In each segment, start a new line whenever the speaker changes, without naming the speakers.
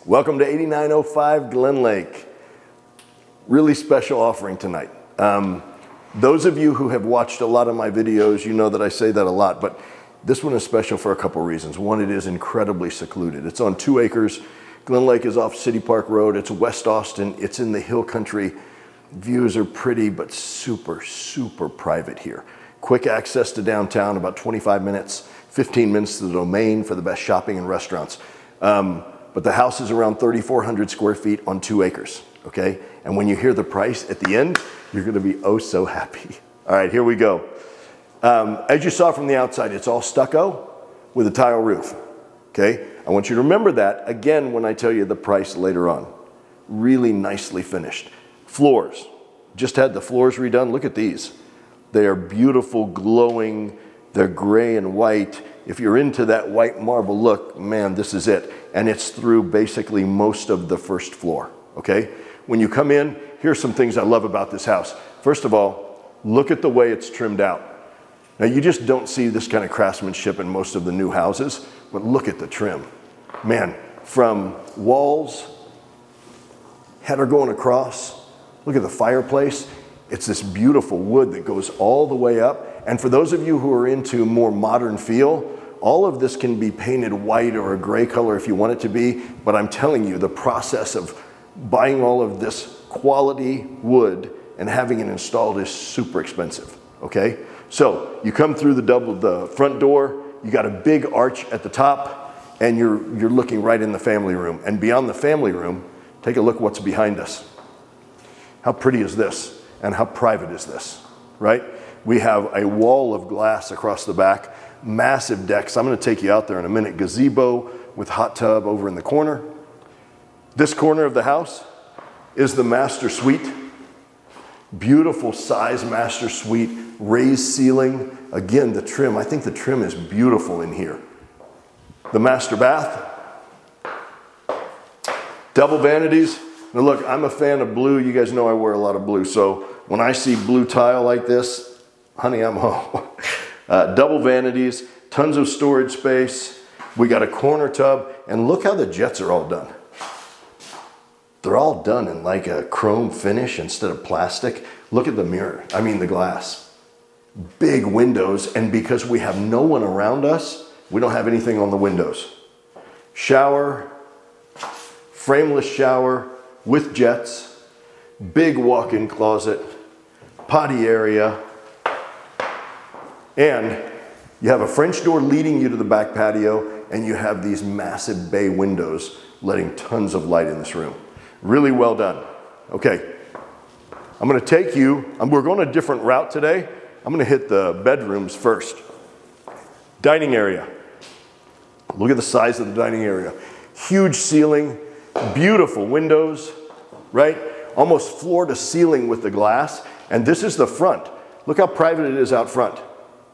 Welcome to 8905 Glenlake. Really special offering tonight. Those of you who have watched a lot of my videos, you know that I say that a lot, but this one is special for a couple reasons. One, it is incredibly secluded. It's on 2 acres. Glenlake is off City Park Road. It's West Austin. It's in the hill country. Views are pretty, but super, super private here. Quick access to downtown, about 25 minutes, 15 minutes to the Domain for the best shopping and restaurants. But the house is around 3,400 square feet on 2 acres, okay? And when you hear the price at the end, you're gonna be oh so happy. All right, here we go. As you saw from the outside, it's all stucco with a tile roof, okay? I want you to remember that, again, when I tell you the price later on. Really nicely finished. Floors, just had the floors redone. Look at these. They are beautiful, glowing, they're gray and white. If you're into that white marble look, man, this is it. And it's through basically most of the first floor, okay? When you come in, here's some things I love about this house. First of all, look at the way it's trimmed out. Now, you just don't see this kind of craftsmanship in most of the new houses, but look at the trim. Man, from walls, header going across, look at the fireplace. It's this beautiful wood that goes all the way up. And for those of you who are into more modern feel, all of this can be painted white or a gray color if you want it to be, but I'm telling you, the process of buying all of this quality wood and having it installed is super expensive, okay? So you come through the front door, you got a big arch at the top, and you're looking right in the family room. And beyond the family room, take a look what's behind us. How pretty is this? And how private is this, right? We have a wall of glass across the back, massive decks. I'm gonna take you out there in a minute. Gazebo with hot tub over in the corner. This corner of the house is the master suite. Beautiful size master suite, raised ceiling. Again, the trim, I think the trim is beautiful in here. The master bath. Double vanities. Now look, I'm a fan of blue. You guys know I wear a lot of blue. So when I see blue tile like this, honey, I'm home. Double vanities, tons of storage space. We got a corner tub, and look how the jets are all done. They're all done in like a chrome finish instead of plastic. Look at the mirror, I mean the glass. Big windows, and because we have no one around us, we don't have anything on the windows. Shower, frameless shower with jets, big walk-in closet, potty area, and you have a French door leading you to the back patio, and you have these massive bay windows letting tons of light in this room. Really well done. Okay, I'm gonna take you, we're going a different route today. I'm gonna hit the bedrooms first. Dining area. Look at the size of the dining area. Huge ceiling, beautiful windows, right? Almost floor to ceiling with the glass. And this is the front. Look how private it is out front,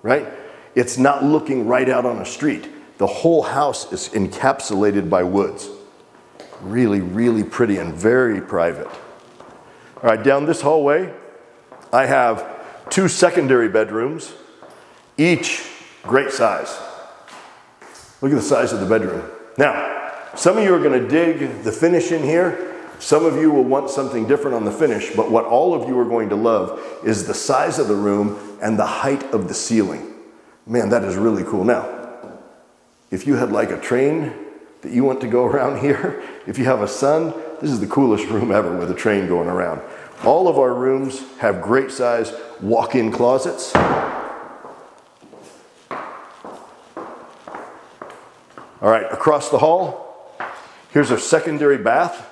right? It's not looking right out on a street. The whole house is encapsulated by woods. Really, really pretty and very private. All right, down this hallway, I have 2 secondary bedrooms, each great size. Look at the size of the bedroom. Now, some of you are gonna dig the finish in here. Some of you will want something different on the finish, but what all of you are going to love is the size of the room and the height of the ceiling. Man, that is really cool. Now, if you had like a train that you want to go around here, if you have a son, this is the coolest room ever with a train going around. All of our rooms have great size walk-in closets. All right, across the hall, here's our secondary bath.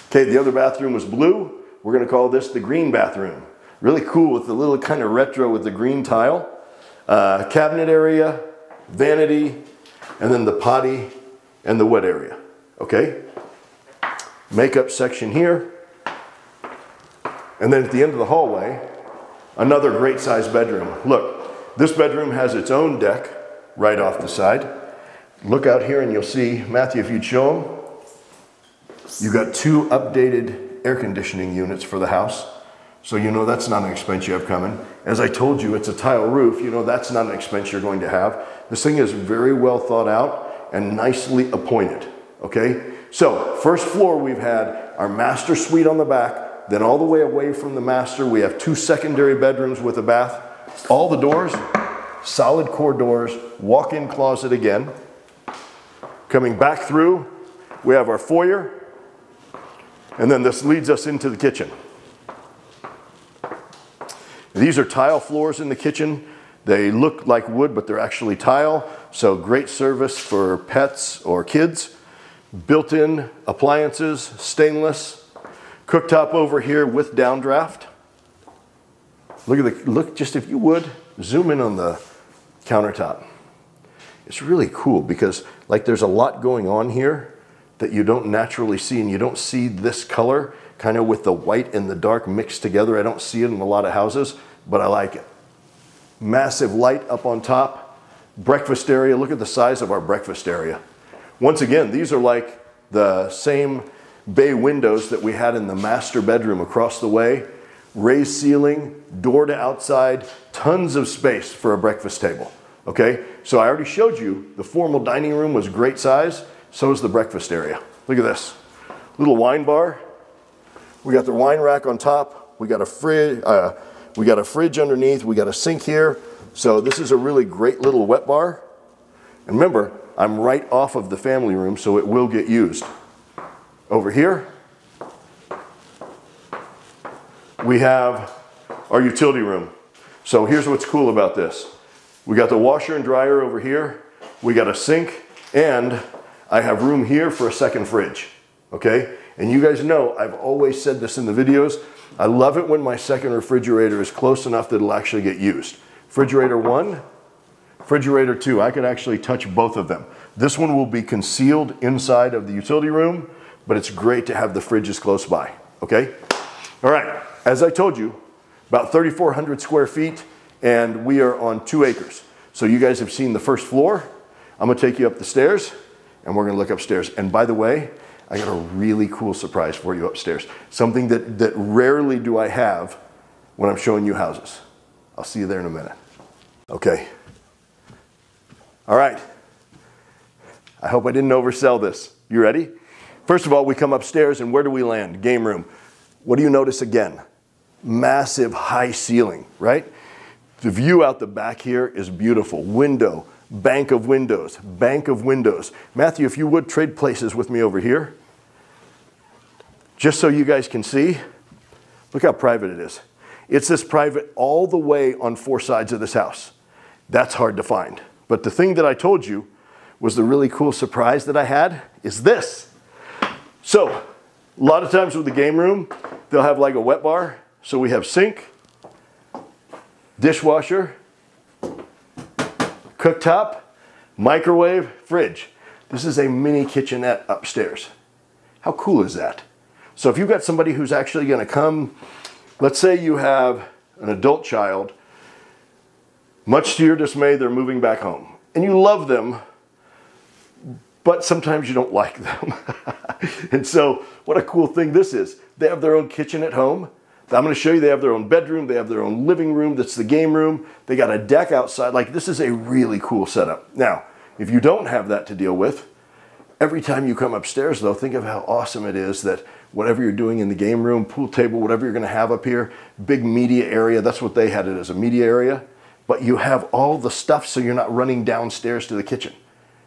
Okay, the other bathroom was blue. We're gonna call this the green bathroom. Really cool with the little kind of retro with the green tile. Cabinet area, vanity, and then the potty and the wet area, okay? Makeup section here. And then at the end of the hallway, another great sized bedroom. Look, this bedroom has its own deck right off the side. Look out here and you'll see, Matthew, if you'd show them, you've got 2 updated air conditioning units for the house. So you know that's not an expense you have coming. As I told you, it's a tile roof. You know that's not an expense you're going to have. This thing is very well thought out and nicely appointed. okay? So first floor, we've had our master suite on the back, then all the way away from the master, we have 2 secondary bedrooms with a bath. All the doors, solid core doors, walk-in closet again. Coming back through, we have our foyer, and then this leads us into the kitchen. These are tile floors in the kitchen. They look like wood, but they're actually tile, so great service for pets or kids. Built-in appliances, stainless. Cooktop over here with downdraft. Look, just if you would, zoom in on the countertop. It's really cool because like there's a lot going on here that you don't naturally see, and you don't see this color kind of with the white and the dark mixed together. I don't see it in a lot of houses, but I like it. Massive light up on top. Breakfast area, look at the size of our breakfast area. Once again, these are like the same bay windows that we had in the master bedroom across the way. Raised ceiling, door to outside, tons of space for a breakfast table. Okay, so I already showed you the formal dining room was great size, so is the breakfast area. Look at this, little wine bar. We got the wine rack on top. We got a fridge underneath. We got a sink here. So this is a really great little wet bar. And remember, I'm right off of the family room, so it will get used. Over here, we have our utility room. So here's what's cool about this. We got the washer and dryer over here. We got a sink, and I have room here for a second fridge, okay? And you guys know, I've always said this in the videos, I love it when my second refrigerator is close enough that it'll actually get used. Refrigerator 1, refrigerator 2, I could actually touch both of them. This one will be concealed inside of the utility room, but it's great to have the fridges close by, okay? All right, as I told you, about 3,400 square feet, and we are on 2 acres. So you guys have seen the first floor. I'm gonna take you up the stairs, and we're gonna look upstairs. And by the way, I got a really cool surprise for you upstairs. Something that rarely do I have when I'm showing you houses. I'll see you there in a minute. Okay. All right. I hope I didn't oversell this. You ready? First of all, we come upstairs, and where do we land? Game room. What do you notice again? Massive high ceiling, right? The view out the back here is beautiful. Window, bank of windows, bank of windows. Matthew, if you would trade places with me over here, just so you guys can see, look how private it is. It's this private all the way on 4 sides of this house. That's hard to find. But the thing that I told you was the really cool surprise that I had is this. So, a lot of times with the game room, they'll have like a wet bar. So we have sink, dishwasher, cooktop, microwave, fridge. This is a mini kitchenette upstairs. How cool is that? So if you've got somebody who's actually gonna come, let's say you have an adult child, much to your dismay, they're moving back home. And you love them, but sometimes you don't like them. And so what a cool thing this is. They have their own kitchen at home. I'm going to show you they have their own bedroom. They have their own living room. That's the game room. They got a deck outside. Like, this is a really cool setup. Now, if you don't have that to deal with, every time you come upstairs, though, think of how awesome it is that whatever you're doing in the game room, pool table, whatever you're going to have up here, big media area. That's what they had it as, a media area. But you have all the stuff so you're not running downstairs to the kitchen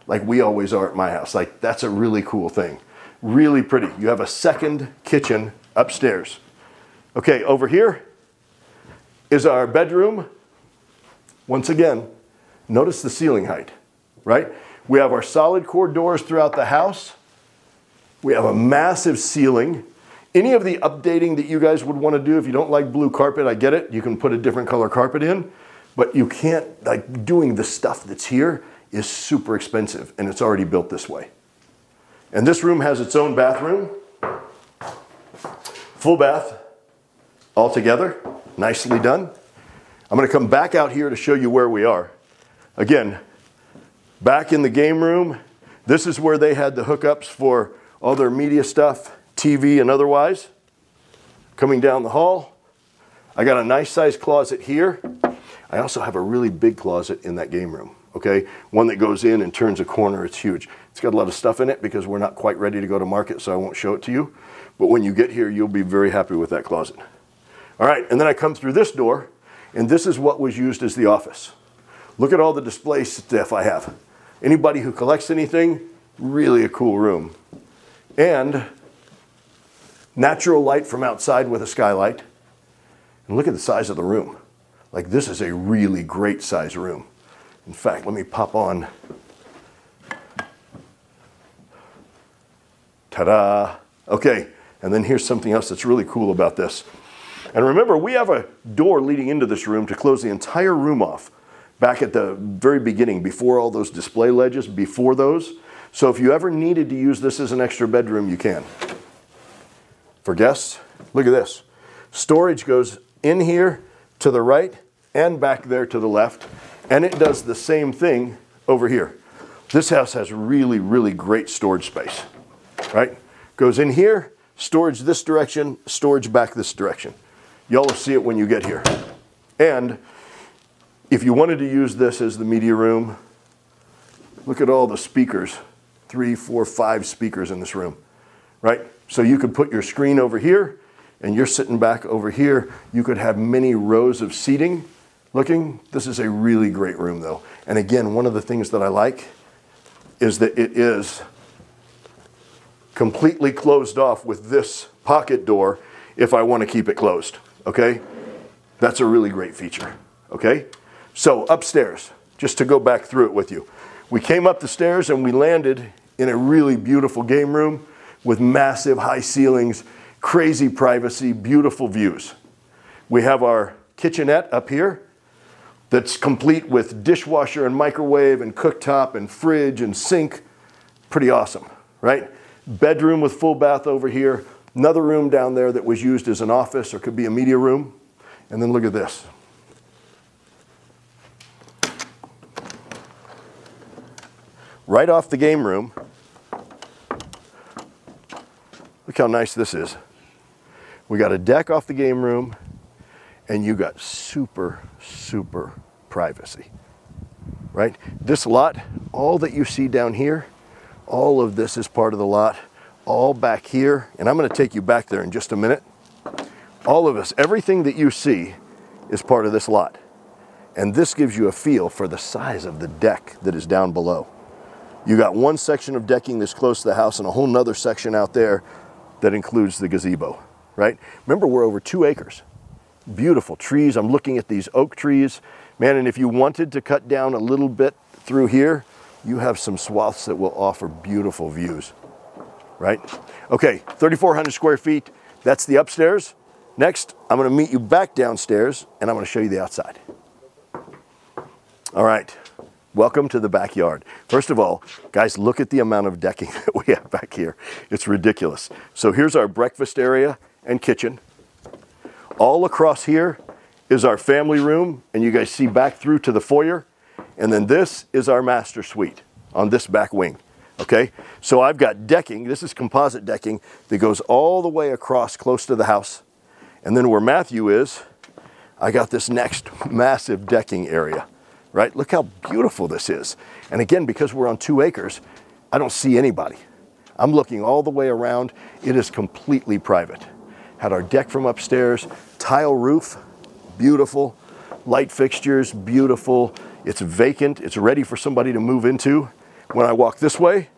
like we always are at my house. Like, that's a really cool thing. Really pretty. You have a second kitchen upstairs. Okay, over here is our bedroom. Once again, notice the ceiling height, right? We have our solid core doors throughout the house. We have a massive ceiling. Any of the updating that you guys would want to do, if you don't like blue carpet, I get it. You can put a different color carpet in, but you can't, like, doing the stuff that's here is super expensive, and it's already built this way. And this room has its own bathroom. Full bath. All together, nicely done. I'm going to come back out here to show you where we are. Again, back in the game room, this is where they had the hookups for all their media stuff, TV and otherwise. Coming down the hall, I got a nice sized closet here. I also have a really big closet in that game room. okay? One that goes in and turns a corner, it's huge. It's got a lot of stuff in it because we're not quite ready to go to market, so I won't show it to you. But when you get here, you'll be very happy with that closet. All right, and then I come through this door, and this is what was used as the office. Look at all the display stuff I have. Anybody who collects anything, really a cool room. And natural light from outside with a skylight. And look at the size of the room. Like, this is a really great size room. In fact, let me pop on. Ta-da! Okay, and then here's something else that's really cool about this. And remember, we have a door leading into this room to close the entire room off back at the very beginning, before all those display ledges, before those. So if you ever needed to use this as an extra bedroom, you can. For guests, look at this. Storage goes in here to the right and back there to the left, and it does the same thing over here. This house has really, really great storage space, right? Goes in here, storage this direction, storage back this direction. Y'all will see it when you get here. And if you wanted to use this as the media room, look at all the speakers, 3, 4, 5 speakers in this room, right? So you could put your screen over here, and you're sitting back over here. You could have many rows of seating looking. This is a really great room though. And again, one of the things that I like is that it is completely closed off with this pocket door if I want to keep it closed, okay? That's a really great feature, okay? So upstairs, just to go back through it with you. We came up the stairs and we landed in a really beautiful game room with massive high ceilings, crazy privacy, beautiful views. We have our kitchenette up here that's complete with dishwasher and microwave and cooktop and fridge and sink. Pretty awesome, right? Bedroom with full bath over here. Another room down there that was used as an office or could be a media room. And then look at this. Right off the game room, look how nice this is. We got a deck off the game room, and you got super, super privacy, right? This lot, all that you see down here, all of this is part of the lot, all back here, and I'm gonna take you back there in just a minute. All of this, everything that you see is part of this lot. And this gives you a feel for the size of the deck that is down below. You got one section of decking that's close to the house and a whole nother section out there that includes the gazebo, right? Remember, we're over 2 acres. Beautiful trees. I'm looking at these oak trees. Man, and if you wanted to cut down a little bit through here, you have some swaths that will offer beautiful views, right? Okay, 3,400 square feet. That's the upstairs. Next, I'm gonna meet you back downstairs and I'm gonna show you the outside. All right. Welcome to the backyard. First of all, guys, look at the amount of decking that we have back here. It's ridiculous. So here's our breakfast area and kitchen. All across here is our family room, and you guys see back through to the foyer. And then this is our master suite on this back wing, okay? So I've got decking. This is composite decking that goes all the way across close to the house. And then where Matthew is, I got this next massive decking area. Right? Look how beautiful this is. And again, because we're on 2 acres, I don't see anybody. I'm looking all the way around. It is completely private. Had our deck from upstairs, tile roof, beautiful. Light fixtures, beautiful. It's vacant. It's ready for somebody to move into. When I walk this way,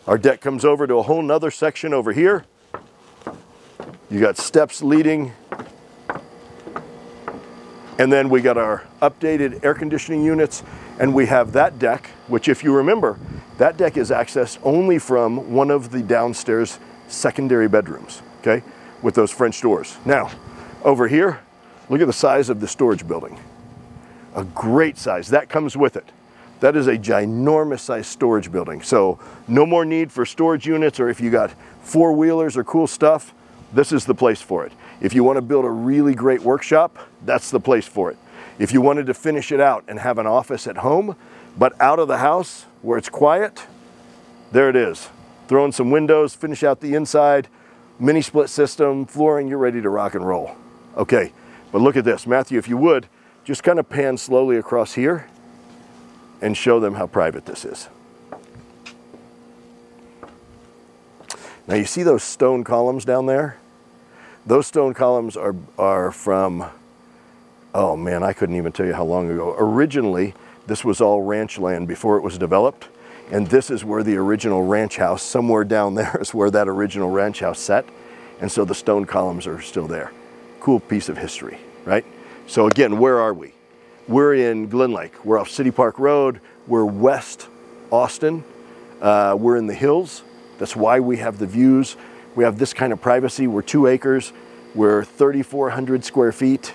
our deck comes over to a whole nother section over here. You got steps leading. And then we got our updated air conditioning units, and we have that deck, which if you remember, that deck is accessed only from one of the downstairs secondary bedrooms, okay, with those French doors. Now, over here, look at the size of the storage building. A great size, that comes with it. That is a ginormous size storage building. So no more need for storage units, or if you got 4-wheelers or cool stuff, this is the place for it. If you want to build a really great workshop, that's the place for it. If you wanted to finish it out and have an office at home, but out of the house where it's quiet, there it is. Throw in some windows, finish out the inside, mini split system, flooring, you're ready to rock and roll. Okay, but look at this. Matthew, if you would, just kind of pan slowly across here and show them how private this is. Now you see those stone columns down there? Those stone columns are from, oh man, I couldn't even tell you how long ago. Originally, this was all ranch land before it was developed. And this is where the original ranch house, somewhere down there is where that original ranch house sat. And so the stone columns are still there. Cool piece of history, right? So again, where are we? We're in Glenlake. We're off City Park Road. We're west Austin. We're in the hills. That's why we have the views. We have this kind of privacy. We're 2 acres. We're 3,400 square feet.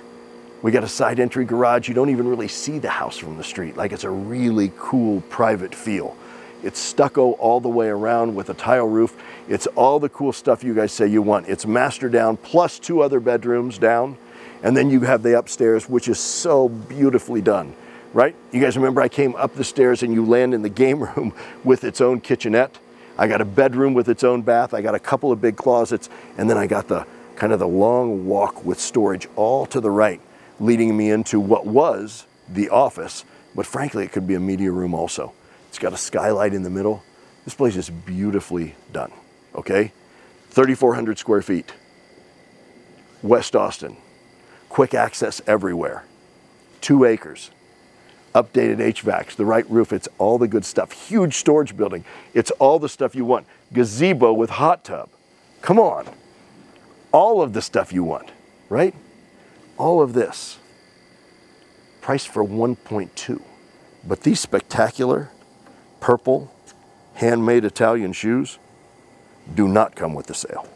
We got a side entry garage. You don't even really see the house from the street. Like, it's a really cool private feel. It's stucco all the way around with a tile roof. It's all the cool stuff you guys say you want. It's master down plus 2 other bedrooms down. And then you have the upstairs, which is so beautifully done, right? You guys remember I came up the stairs and you land in the game room with its own kitchenette. I got a bedroom with its own bath. I got a couple of big closets. And then I got the kind of the long walk with storage all to the right, leading me into what was the office. But frankly, it could be a media room also. It's got a skylight in the middle. This place is beautifully done, okay? 3,400 square feet. West Austin. Quick access everywhere. 2 acres. Updated HVACs, the right roof, it's all the good stuff. Huge storage building. It's all the stuff you want. Gazebo with hot tub. Come on. All of the stuff you want, right? All of this. Priced for 1.2. But these spectacular purple handmade Italian shoes do not come with the sale.